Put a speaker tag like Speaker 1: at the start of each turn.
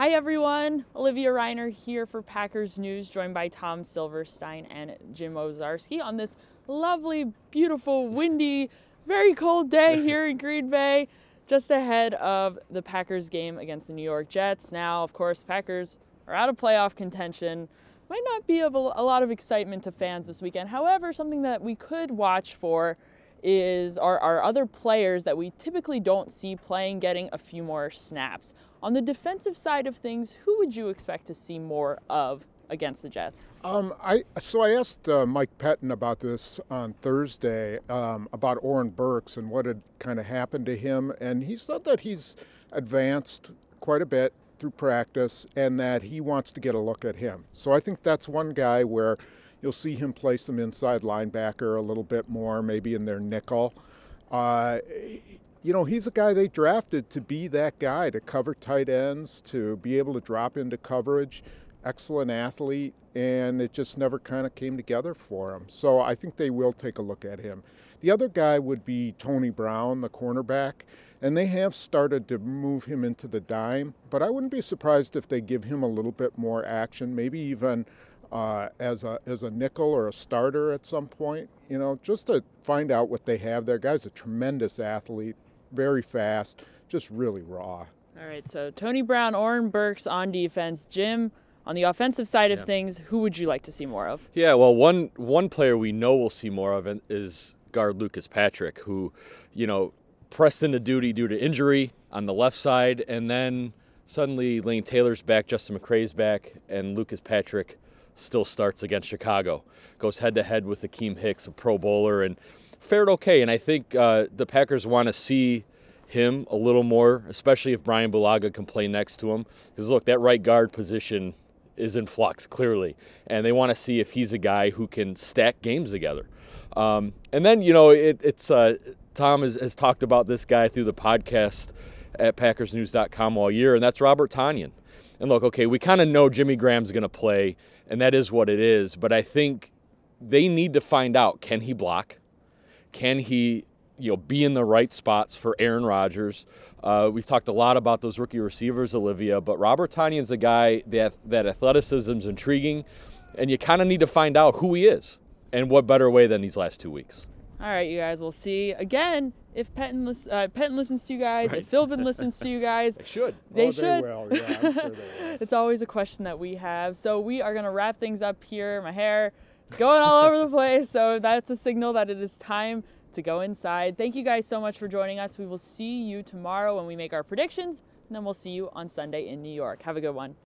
Speaker 1: Hi everyone, Olivia Reiner here for Packers News, joined by Tom Silverstein and Jim Owczarski on this lovely, beautiful, windy, very cold day here in Green Bay, just ahead of the Packers game against the New York Jets. Now, of course, the Packers are out of playoff contention. Might not be of a lot of excitement to fans this weekend. However, something that we could watch for is our other players that we typically don't see playing getting a few more snaps. On the defensive side of things, who would you expect to see more of against the Jets?
Speaker 2: I asked Mike Pettin about this on Thursday, about Oren Burks and what had kind of happened to him, and he said that he's advanced quite a bit through practice and that he wants to get a look at him. So I think that's one guy where you'll see him play some inside linebacker a little bit more, maybe in their nickel. He's a guy they drafted to be that guy, to cover tight ends, to be able to drop into coverage. Excellent athlete, and it just never kind of came together for him. So I think they will take a look at him. The other guy would be Tony Brown, the cornerback, and they have started to move him into the dime, but I wouldn't be surprised if they give him a little bit more action, maybe even as a nickel or a starter at some point, just to find out what they have there. Guy's a tremendous athlete, very fast, just really raw.
Speaker 1: All right, so Tony Brown, Oren Burks on defense. Jim, on the offensive side of things, who would you like to see more of?
Speaker 3: Yeah, well, one player we know we'll see more of is guard Lucas Patrick, who, pressed into duty due to injury on the left side, and then suddenly Lane Taylor's back, Justin McCray's back, and Lucas Patrick still starts against Chicago. Goes head-to-head with Akeem Hicks, a Pro Bowler, and fared okay. And I think the Packers want to see him a little more, especially if Brian Bulaga can play next to him. Because, look, that right guard position is in flux, clearly. And they want to see if he's a guy who can stack games together. And then, Tom has talked about this guy through the podcast at PackersNews.com all year, and that's Robert Tonyan. And look, okay, we kind of know Jimmy Graham's going to play, and that is what it is. But I think they need to find out, can he block? Can he, be in the right spots for Aaron Rodgers? We've talked a lot about those rookie receivers, Olivia, but Robert Tonyan's a guy that athleticism is intriguing, and you kind of need to find out who he is, and what better way than these last 2 weeks.
Speaker 1: All right, you guys, we'll see again if Pettin listens to you guys, if Philbin listens to you guys.
Speaker 3: They should.
Speaker 1: They should.
Speaker 2: They will. Yeah, I'm sure they will.
Speaker 1: It's always a question that we have. So we are going to wrap things up here. My hair is going all over the place, so that's a signal that it is time to go inside. Thank you guys so much for joining us. We will see you tomorrow when we make our predictions, and then we'll see you on Sunday in New York. Have a good one.